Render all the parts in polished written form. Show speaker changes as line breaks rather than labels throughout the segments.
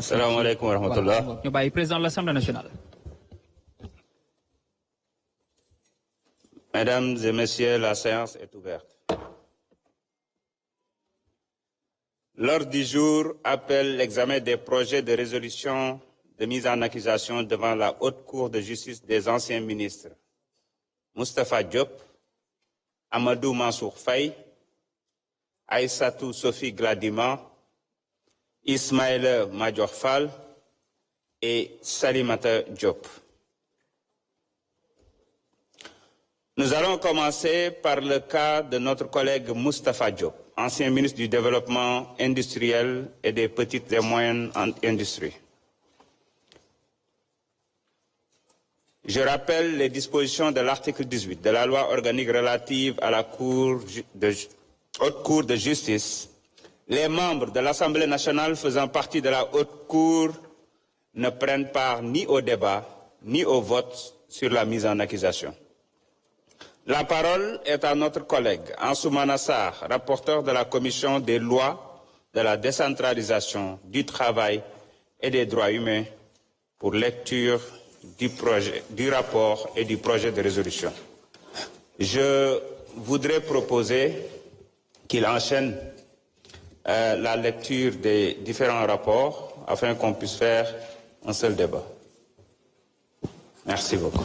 Assalamu alaikum wa rahmatullah.
Ñu bàyyi président de l'Assemblée nationale.
Mesdames et messieurs, la séance est ouverte. L'ordre du jour appelle l'examen des projets de résolution de mise en accusation devant la Haute Cour de justice des anciens ministres Moustapha Diop, Amadou Mansour Faye, Aïssatou Sophie Gladima, Ismaël Madior Fall et Salimata Diop. Nous allons commencer par le cas de notre collègue Moustapha Diop, ancien ministre du Développement industriel et des petites et moyennes industries. Je rappelle les dispositions de l'article 18 de la loi organique relative à la Haute Cour de justice. Les membres de l'Assemblée nationale faisant partie de la Haute Cour ne prennent part ni au débat, ni au vote sur la mise en accusation. La parole est à notre collègue Ansoumana Sarr, rapporteur de la Commission des lois, de la décentralisation, du travail et des droits humains pour lecture du rapport et du projet de résolution. Je voudrais proposer qu'il enchaîne la lecture des différents rapports afin qu'on puisse faire un seul débat. Merci beaucoup.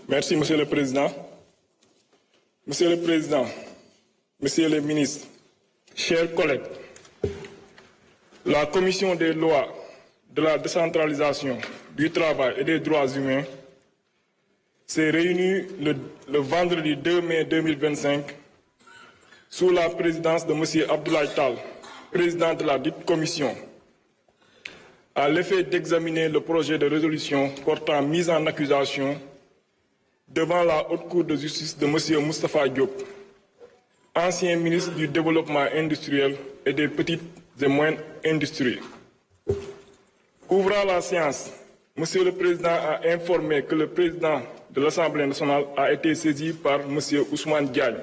Merci, Monsieur le Président. Monsieur le Président, Monsieur le Ministre, chers collègues, la Commission des lois, de la décentralisation, du travail et des droits humains s'est réunie le vendredi 2 mai 2025 sous la présidence de M. Abdoulaye Tall, président de la dite commission, à l'effet d'examiner le projet de résolution portant mise en accusation devant la Haute Cour de justice de M. Moustapha Diop, ancien ministre du Développement industriel et des petites et moyennes industries. Ouvrant la séance, M. le Président a informé que le président de l'Assemblée nationale a été saisi par M. Ousmane Diagne,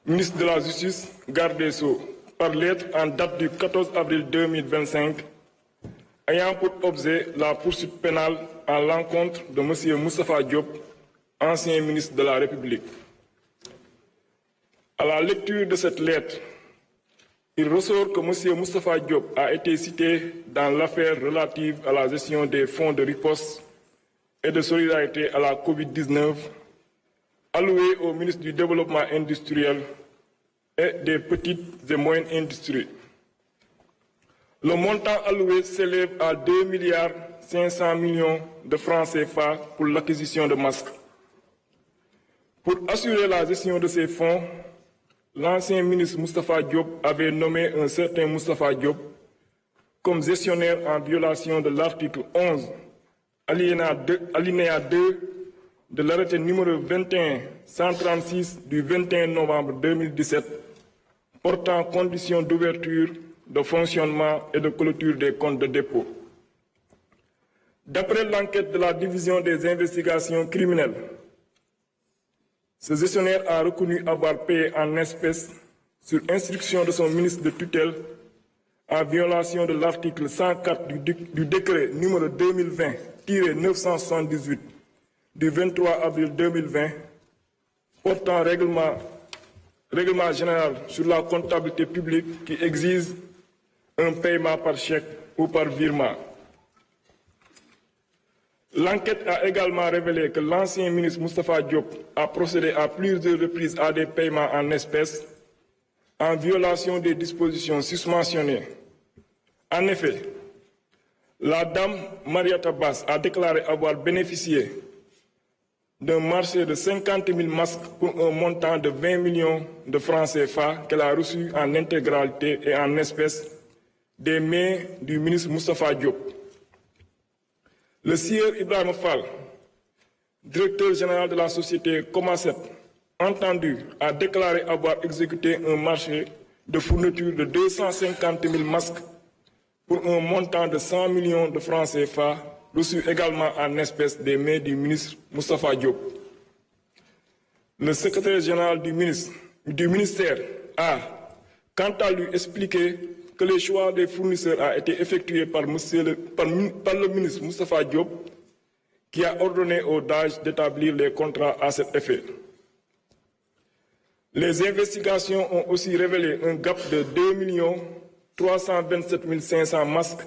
ministre de la Justice, garde des Sceaux, par lettre en date du 14 avril 2025, ayant pour objet la poursuite pénale à l'encontre de M. Moustapha Diop, ancien ministre de la République. À la lecture de cette lettre, il ressort que M. Moustapha Diop a été cité dans l'affaire relative à la gestion des fonds de riposte et de solidarité à la COVID-19 alloués au ministre du Développement industriel et des petites et moyennes industries. Le montant alloué s'élève à 2,5 milliards de francs CFA pour l'acquisition de masques. Pour assurer la gestion de ces fonds, l'ancien ministre Moustapha Diop avait nommé un certain Moustapha Diop comme gestionnaire en violation de l'article 11, alinéa 2 de l'arrêté numéro 21-136 du 21 novembre 2017 portant conditions d'ouverture, de fonctionnement et de clôture des comptes de dépôt. D'après l'enquête de la division des investigations criminelles, ce gestionnaire a reconnu avoir payé en espèces, sur instruction de son ministre de tutelle, en violation de l'article 104 du décret numéro 2020-978 du 23 avril 2020, portant règlement général sur la comptabilité publique qui exige un paiement par chèque ou par virement. L'enquête a également révélé que l'ancien ministre Moustapha Diop a procédé à plusieurs reprises à des paiements en espèces en violation des dispositions susmentionnées. En effet, la dame Mariata Bass a déclaré avoir bénéficié d'un marché de 50 000 masques pour un montant de 20 millions de francs CFA qu'elle a reçu en intégralité et en espèces des mains du ministre Moustapha Diop. Le sieur Ibrahim Fall, directeur général de la société Comaset, entendu, a déclaré avoir exécuté un marché de fourniture de 250 000 masques pour un montant de 100 millions de francs CFA, reçu également en espèces des mains du ministre Moustapha Diop. Le secrétaire général du ministère a, quant à lui, expliqué que le choix des fournisseurs a été effectué par le ministre Moustapha Diop, qui a ordonné au DAGE d'établir les contrats à cet effet. Les investigations ont aussi révélé un gap de 2 327 500 masques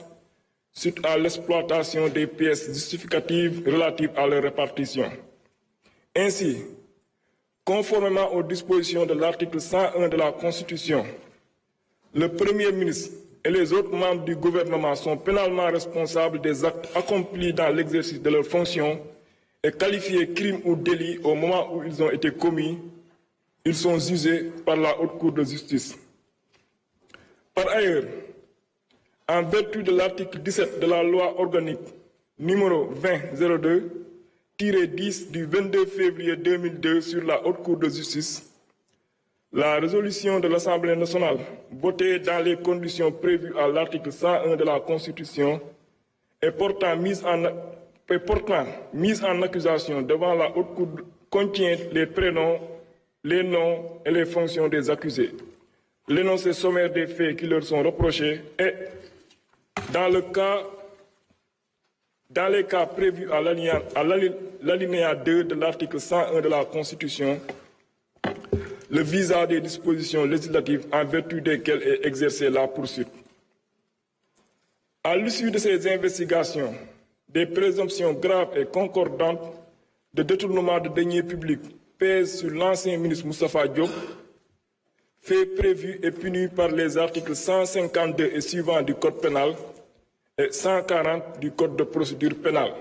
suite à l'exploitation des pièces justificatives relatives à leur répartition. Ainsi, conformément aux dispositions de l'article 101 de la Constitution, le Premier ministre et les autres membres du gouvernement sont pénalement responsables des actes accomplis dans l'exercice de leurs fonctions et qualifiés crimes ou délits au moment où ils ont été commis. Ils sont jugés par la Haute Cour de justice. Par ailleurs, en vertu de l'article 17 de la loi organique numéro 2002-10 du 22 février 2002 sur la Haute Cour de justice, la résolution de l'Assemblée nationale, votée dans les conditions prévues à l'article 101 de la Constitution et portant mise en accusation devant la Haute Cour contient les prénoms, les noms et les fonctions des accusés, l'énoncé sommaire des faits qui leur sont reprochés et, dans les cas prévus à l'alinéa 2 de l'article 101 de la Constitution, le visa des dispositions législatives en vertu desquelles est exercée la poursuite. À l'issue de ces investigations, des présomptions graves et concordantes de détournement de deniers publics pèsent sur l'ancien ministre Moustapha Diop, faits prévus et punis par les articles 152 et suivants du Code pénal et 140 du Code de procédure pénale.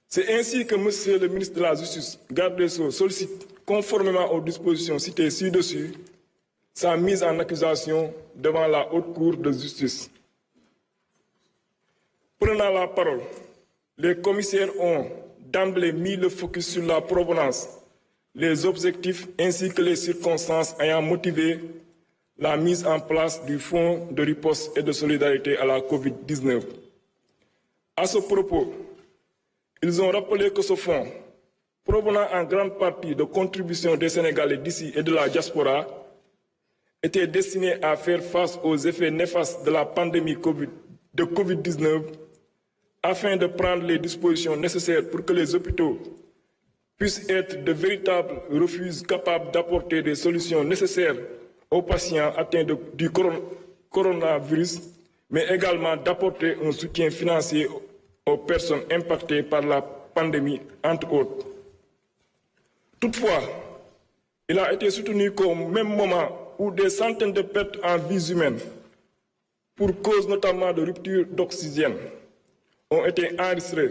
C'est ainsi que M. le ministre de la Justice, garde des Sceaux, sollicite, conformément aux dispositions citées ci-dessus, sa mise en accusation devant la Haute Cour de justice. Prenant la parole, les commissaires ont d'emblée mis le focus sur la provenance, les objectifs ainsi que les circonstances ayant motivé la mise en place du Fonds de riposte et de solidarité à la COVID-19. À ce propos, ils ont rappelé que ce fonds, provenant en grande partie de contributions des Sénégalais d'ici et de la diaspora, était destiné à faire face aux effets néfastes de la pandémie de COVID-19 afin de prendre les dispositions nécessaires pour que les hôpitaux puissent être de véritables refuges capables d'apporter des solutions nécessaires aux patients atteints du coronavirus, mais également d'apporter un soutien financier aux personnes impactées par la pandémie, entre autres. Toutefois, il a été soutenu qu'au même moment où des centaines de pertes en vies humaines, pour cause notamment de rupture d'oxygène, ont été enregistrées,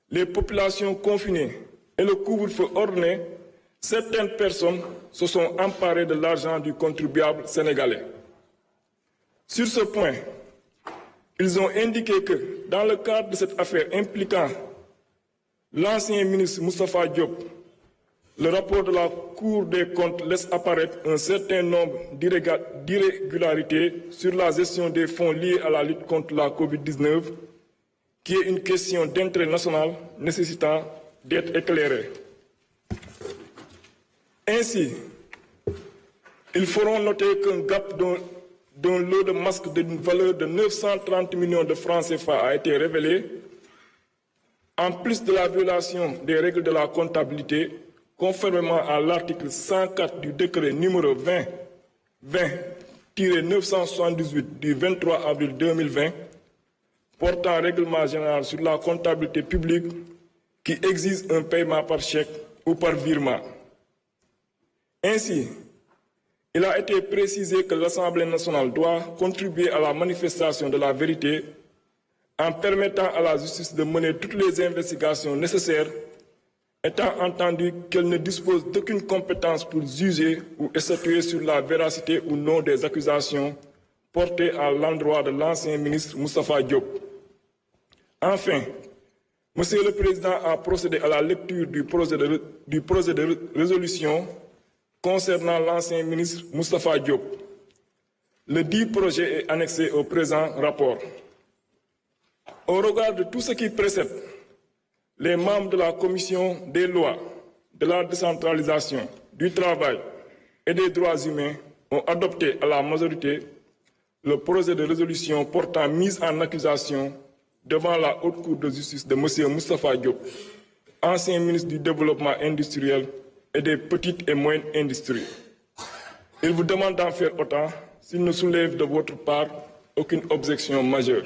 les populations confinées et le couvre-feu ordonné, certaines personnes se sont emparées de l'argent du contribuable sénégalais. Sur ce point, ils ont indiqué que, dans le cadre de cette affaire impliquant l'ancien ministre Moustapha Diop, le rapport de la Cour des comptes laisse apparaître un certain nombre d'irrégularités sur la gestion des fonds liés à la lutte contre la COVID-19, qui est une question d'intérêt national nécessitant d'être éclairée. Ainsi, ils feront noter qu'un gap d'un lot de masques d'une valeur de 930 millions de francs CFA a été révélé, en plus de la violation des règles de la comptabilité, conformément à l'article 104 du décret numéro 20-978 du 23 avril 2020, portant règlement général sur la comptabilité publique qui exige un paiement par chèque ou par virement. Ainsi, il a été précisé que l'Assemblée nationale doit contribuer à la manifestation de la vérité en permettant à la justice de mener toutes les investigations nécessaires, étant entendu qu'elle ne dispose d'aucune compétence pour juger ou statuer sur la véracité ou non des accusations portées à l'endroit de l'ancien ministre Moustapha Diop. Enfin, Monsieur le Président a procédé à la lecture du projet de résolution concernant l'ancien ministre Moustapha Diop. Le dit projet est annexé au présent rapport. Au regard de tout ce qui précède, les membres de la Commission des lois, de la décentralisation, du travail et des droits humains ont adopté à la majorité le projet de résolution portant mise en accusation devant la Haute Cour de justice de M. Moustapha Diop, ancien ministre du Développement industriel et des petites et moyennes industries. Il vous demande d'en faire autant s'il ne soulève de votre part aucune objection majeure.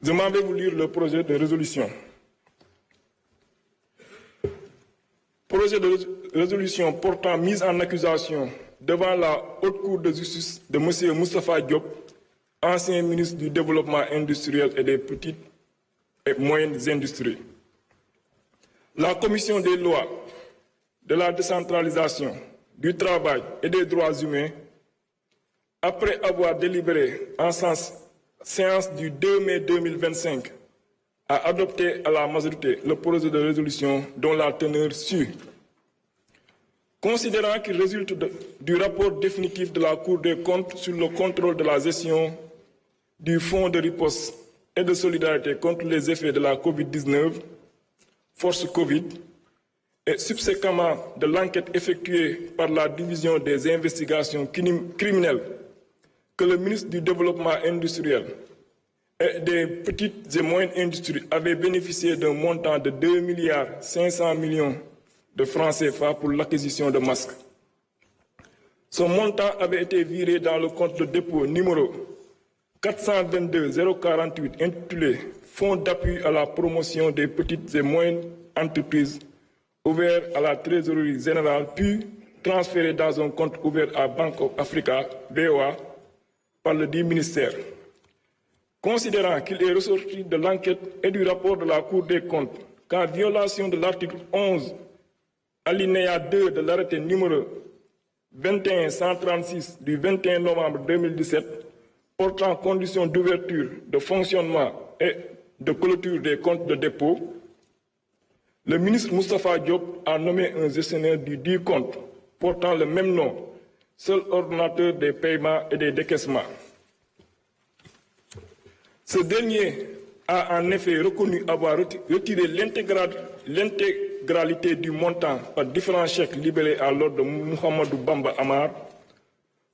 Je m'en vais vous lire le projet de résolution. Projet de résolution portant mise en accusation devant la Haute Cour de justice de M. Moustapha Diop, ancien ministre du Développement industriel et des petites et moyennes industries. La Commission des lois, de la décentralisation, du travail et des droits humains, après avoir délibéré en séance du 2 mai 2025, a adopté à la majorité le projet de résolution dont la teneur suit. Considérant qu'il résulte du rapport définitif de la Cour des comptes sur le contrôle de la gestion du Fonds de riposte et de solidarité contre les effets de la COVID-19, force Covid, et subséquemment de l'enquête effectuée par la division des investigations criminelles que le ministre du Développement industriel et des petites et moyennes industries avait bénéficié d'un montant de 2,5 milliards de francs CFA pour l'acquisition de masques. Ce montant avait été viré dans le compte de dépôt numéro 422 048 intitulé Fonds d'appui à la promotion des petites et moyennes entreprises ouvert à la trésorerie générale puis transféré dans un compte ouvert à Bank of Africa, BOA, par le dit ministère. Considérant qu'il est ressorti de l'enquête et du rapport de la Cour des comptes qu'en violation de l'article 11, alinéa 2 de l'arrêté numéro 21-136 du 21 novembre 2017 portant conditions d'ouverture, de fonctionnement et de clôture des comptes de dépôt, le ministre Moustapha Diop a nommé un gestionnaire du dit compte portant le même nom, seul ordonnateur des paiements et des décaissements. Ce dernier a en effet reconnu avoir retiré l'intégralité du montant par différents chèques libellés à l'ordre de Mohamedou Bamba Amar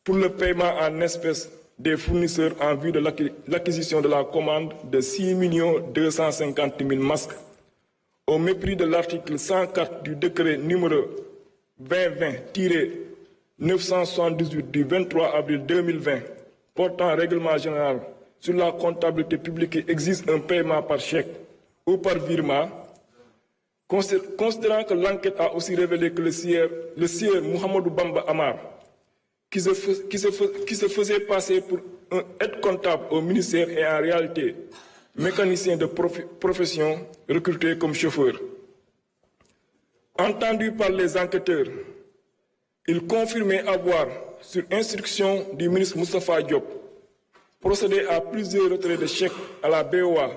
pour le paiement en espèces des fournisseurs en vue de l'acquisition de la commande de 6 250 000 masques au mépris de l'article 104 du décret numéro 2020-978 du 23 avril 2020 portant règlement général sur la comptabilité publique qui exige un paiement par chèque ou par virement, considérant que l'enquête a aussi révélé que le sieur Mohamedou Bamba Amar, qui se faisait passer pour un aide comptable au ministère et en réalité mécanicien de profession recruté comme chauffeur. Entendu par les enquêteurs, il confirmait avoir, sur instruction du ministre Moustapha Diop, procédé à plusieurs retraits de chèques à la BOA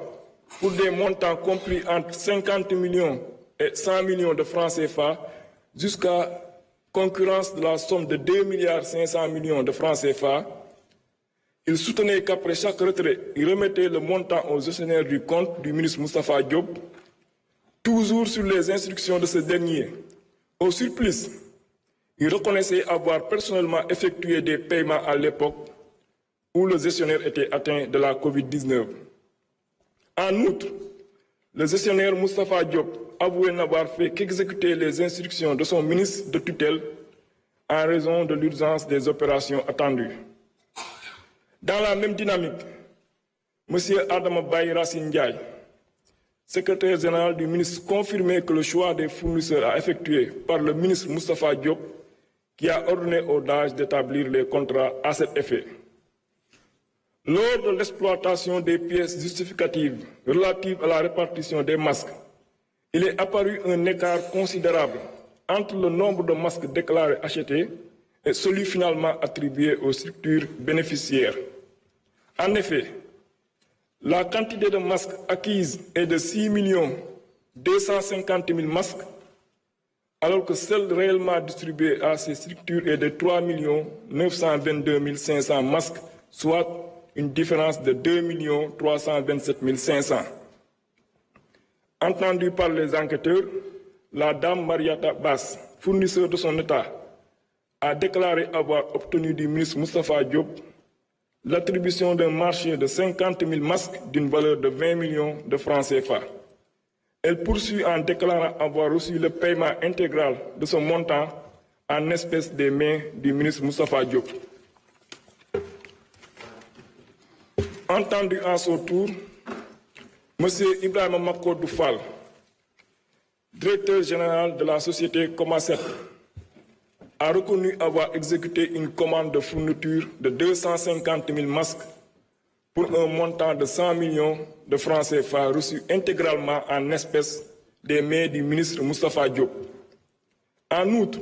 pour des montants compris entre 50 millions et 100 millions de francs CFA jusqu'à concurrence de la somme de 2,5 milliards de francs CFA. Il soutenait qu'après chaque retrait, il remettait le montant aux gestionnaires du compte du ministre Moustapha Diop, toujours sur les instructions de ce dernier. Au surplus, il reconnaissait avoir personnellement effectué des paiements à l'époque où le gestionnaire était atteint de la COVID-19. En outre, le gestionnaire Moustapha Diop avouait n'avoir fait qu'exécuter les instructions de son ministre de tutelle en raison de l'urgence des opérations attendues. Dans la même dynamique, M. Adama Baye Racine Ndiaye, secrétaire général du ministre, confirmait que le choix des fournisseurs a effectué par le ministre Moustapha Diop, qui a ordonné au DAGE d'établir les contrats à cet effet. Lors de l'exploitation des pièces justificatives relatives à la répartition des masques, il est apparu un écart considérable entre le nombre de masques déclarés achetés et celui finalement attribué aux structures bénéficiaires. En effet, la quantité de masques acquise est de 6 250 000 masques, alors que celle réellement distribuée à ces structures est de 3 922 500 masques, soit une différence de 2 327 500. Entendue par les enquêteurs, la dame Mariata Bass, fournisseur de son État, a déclaré avoir obtenu du ministre Moustapha Diop l'attribution d'un marché de 50 000 masques d'une valeur de 20 millions de francs CFA. Elle poursuit en déclarant avoir reçu le paiement intégral de ce montant en espèces des mains du ministre Moustapha Diop. Entendu en son tour, M. Ibrahima Makodou Fall, directeur général de la société Comaset, a reconnu avoir exécuté une commande de fourniture de 250 000 masques pour un montant de 100 millions de francs CFA reçus intégralement en espèces des mains du ministre Moustapha Diop. En outre,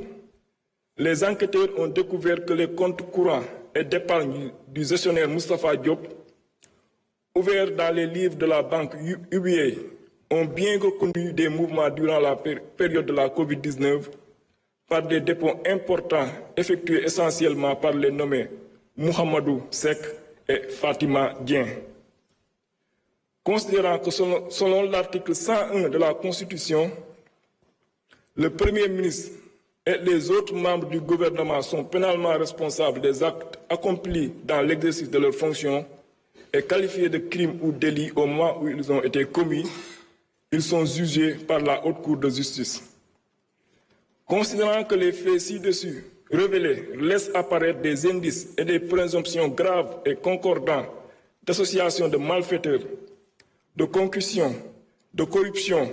les enquêteurs ont découvert que les comptes courants et d'épargne du gestionnaire Moustapha Diop, ouverts dans les livres de la banque UBA, ont bien reconnu des mouvements durant la période de la COVID-19 par des dépôts importants effectués essentiellement par les nommés Mohamedou Sek et Fatima Dien. Considérant que selon l'article 101 de la Constitution, le Premier ministre et les autres membres du gouvernement sont pénalement responsables des actes accomplis dans l'exercice de leurs fonctions et qualifiés de crimes ou délits au moment où ils ont été commis, ils sont jugés par la Haute Cour de justice. Considérant que les faits ci-dessus révélés laissent apparaître des indices et des présomptions graves et concordants d'association de malfaiteurs, de concussion, de corruption,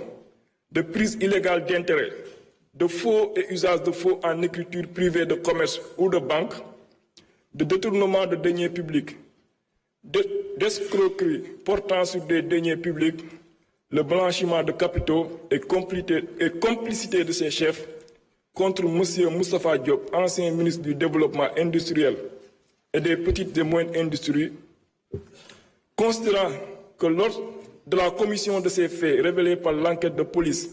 de prise illégale d'intérêt, de faux et usage de faux en écriture privée de commerce ou de banque, de détournement de deniers publics, d'escroquerie portant sur des deniers publics, le blanchiment de capitaux et complicité de ses chefs contre M. Moustapha Diop, ancien ministre du Développement industriel et des petites et moyennes industries, considérant que lors de la commission de ces faits révélés par l'enquête de police,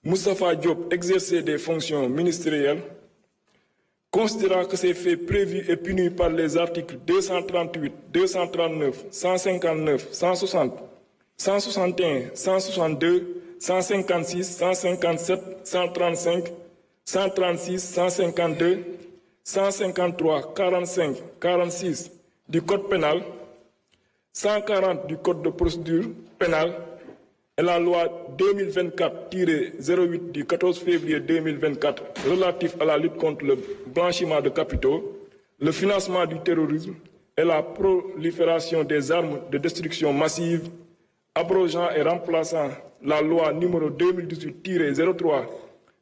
Moustapha Diop exerçait des fonctions ministérielles, considérant que ces faits prévus et punis par les articles 238, 239, 159, 160, 161, 162, 156, 157, 135, 136, 152, 153, 45, 46 du Code pénal, 140 du Code de procédure pénale et la loi 2024-08 du 14 février 2024 relatif à la lutte contre le blanchiment de capitaux, le financement du terrorisme et la prolifération des armes de destruction massive, abrogeant et remplaçant la loi numéro 2018-03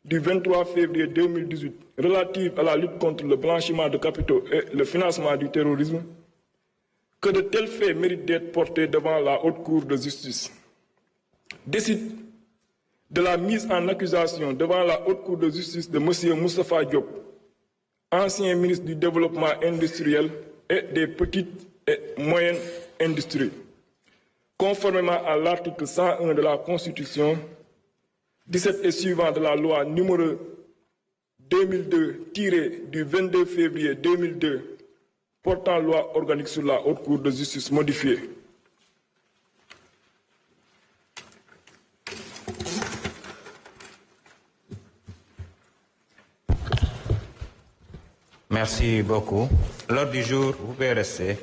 du 23 février 2018 relative à la lutte contre le blanchiment de capitaux et le financement du terrorisme, que de tels faits méritent d'être portés devant la Haute Cour de justice. Décide de la mise en accusation devant la Haute Cour de justice de M. Moustapha Diop, ancien ministre du Développement industriel et des petites et moyennes industries, conformément à l'article 101 de la Constitution, 17 et suivant de la loi numéro 2002 du 22 février 2002 portant loi organique sur la Haute Cour de justice modifiée.
Merci beaucoup. L'ordre du jour, vous pouvez rester.